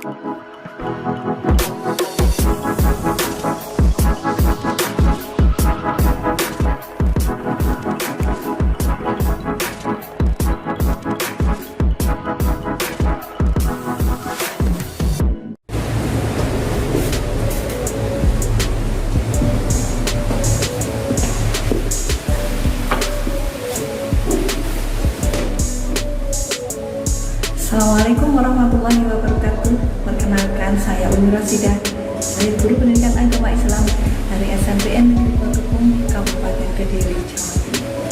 Assalamualaikum warahmatullahi wabarakatuh. Perkenalkan, saya Umi Rasidah. Saya guru pendidikan agama Islam dari SMPN Negeri Pakekung, Kabupaten Kediri, Jawa Timur.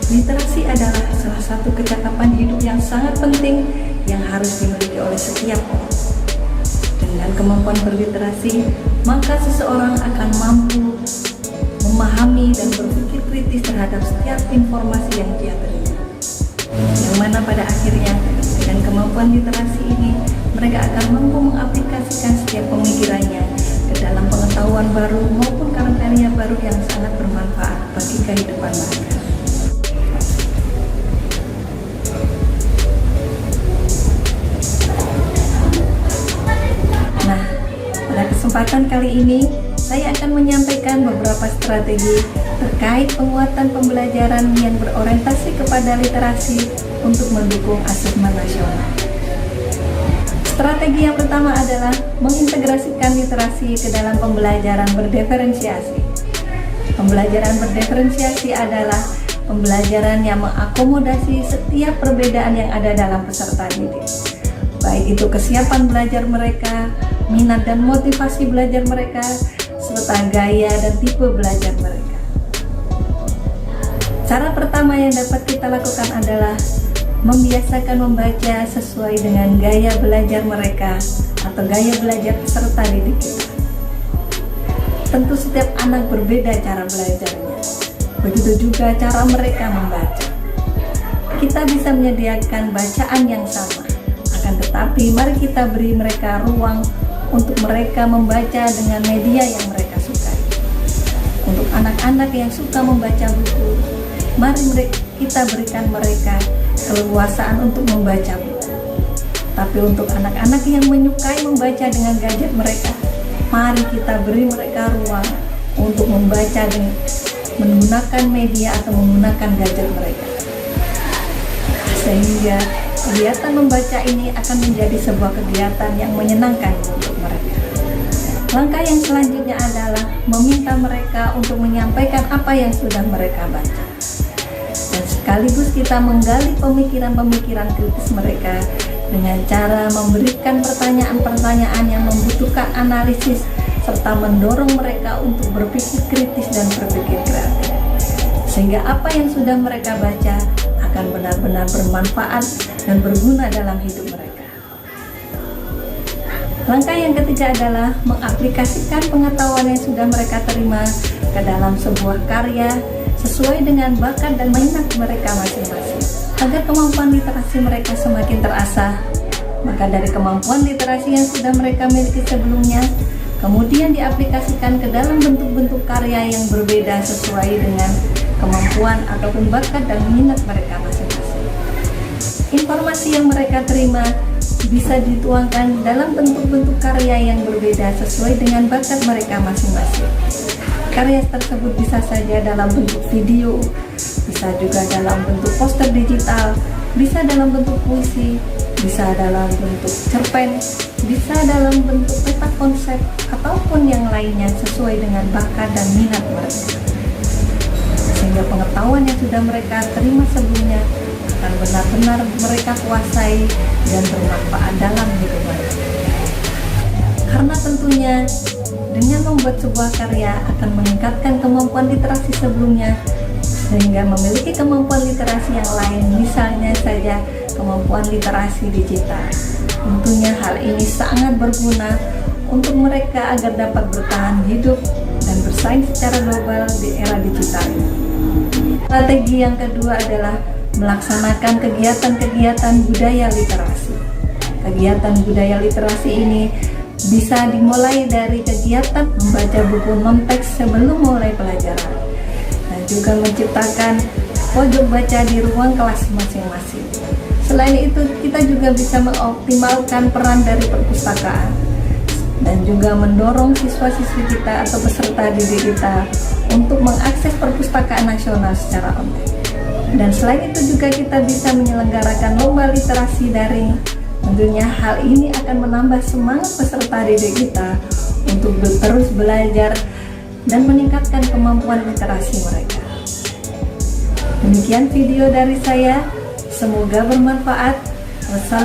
Literasi adalah salah satu kecakapan hidup yang sangat penting yang harus dimiliki oleh setiap orang. Dengan kemampuan berliterasi, maka seseorang akan mampu memahami dan berpikir kritis terhadap setiap informasi yang dia terima. Yang mana pada akhirnya dengan kemampuan literasi ini, mereka akan mampu mengaplikasikan setiap pemikirannya ke dalam pengetahuan baru maupun karya baru yang sangat bermanfaat bagi kehidupan mereka. Nah, pada kesempatan kali ini, saya akan menyampaikan beberapa strategi terkait penguatan pembelajaran yang berorientasi kepada literasi untuk mendukung asesmen nasional. Strategi yang pertama adalah mengintegrasikan literasi ke dalam pembelajaran berdiferensiasi. Pembelajaran berdiferensiasi adalah pembelajaran yang mengakomodasi setiap perbedaan yang ada dalam peserta didik, baik itu kesiapan belajar mereka, minat dan motivasi belajar mereka, serta gaya dan tipe belajar mereka. Cara pertama yang dapat kita lakukan adalah membiasakan membaca sesuai dengan gaya belajar mereka atau gaya belajar peserta didik kita. Tentu setiap anak berbeda cara belajarnya, begitu juga cara mereka membaca. Kita bisa menyediakan bacaan yang sama, akan tetapi mari kita beri mereka ruang untuk mereka membaca dengan media yang mereka sukai. Untuk anak-anak yang suka membaca buku, mari kita berikan mereka keleluasaan untuk membaca buku. Tapi untuk anak-anak yang menyukai membaca dengan gadget mereka, mari kita beri mereka ruang untuk membaca dengan menggunakan media atau menggunakan gadget mereka. Sehingga kegiatan membaca ini akan menjadi sebuah kegiatan yang menyenangkan untuk mereka. Langkah yang selanjutnya adalah meminta mereka untuk menyampaikan apa yang sudah mereka baca. Dan sekaligus kita menggali pemikiran-pemikiran kritis mereka dengan cara memberikan pertanyaan-pertanyaan yang membutuhkan analisis serta mendorong mereka untuk berpikir kritis dan berpikir kreatif. Sehingga apa yang sudah mereka baca akan benar-benar bermanfaat dan berguna dalam hidup mereka. Langkah yang ketiga adalah mengaplikasikan pengetahuan yang sudah mereka terima ke dalam sebuah karya sesuai dengan bakat dan minat mereka masing-masing. Agar kemampuan literasi mereka semakin terasah, maka dari kemampuan literasi yang sudah mereka miliki sebelumnya, kemudian diaplikasikan ke dalam bentuk-bentuk karya yang berbeda sesuai dengan kemampuan ataupun bakat dan minat mereka masing-masing. Informasi yang mereka terima bisa dituangkan dalam bentuk-bentuk karya yang berbeda sesuai dengan bakat mereka masing-masing. Karya tersebut bisa saja dalam bentuk video, bisa juga dalam bentuk poster digital, bisa dalam bentuk puisi, bisa dalam bentuk cerpen, bisa dalam bentuk peta konsep, ataupun yang lainnya sesuai dengan bakat dan minat mereka. Sehingga pengetahuan yang sudah mereka terima sebelumnya akan benar-benar mereka kuasai dan bermanfaat dalam hidup mereka. Karena tentunya dengan membuat sebuah karya akan meningkatkan kemampuan literasi sebelumnya, sehingga memiliki kemampuan literasi yang lain, misalnya saja kemampuan literasi digital. Tentunya hal ini sangat berguna untuk mereka agar dapat bertahan hidup dan bersaing secara global di era digital ini. Strategi yang kedua adalah melaksanakan kegiatan-kegiatan budaya literasi. Kegiatan budaya literasi ini bisa dimulai dari kegiatan membaca buku non-teks sebelum mulai pelajaran, dan juga menciptakan pojok baca di ruang kelas masing-masing. Selain itu, kita juga bisa mengoptimalkan peran dari perpustakaan dan juga mendorong siswa-siswi kita atau peserta didik kita untuk mengakses perpustakaan nasional secara online. Dan selain itu juga kita bisa menyelenggarakan lomba literasi daring. Tentunya hal ini akan menambah semangat peserta didik kita untuk terus belajar dan meningkatkan kemampuan literasi mereka. Demikian video dari saya, semoga bermanfaat. Wassalamualaikum.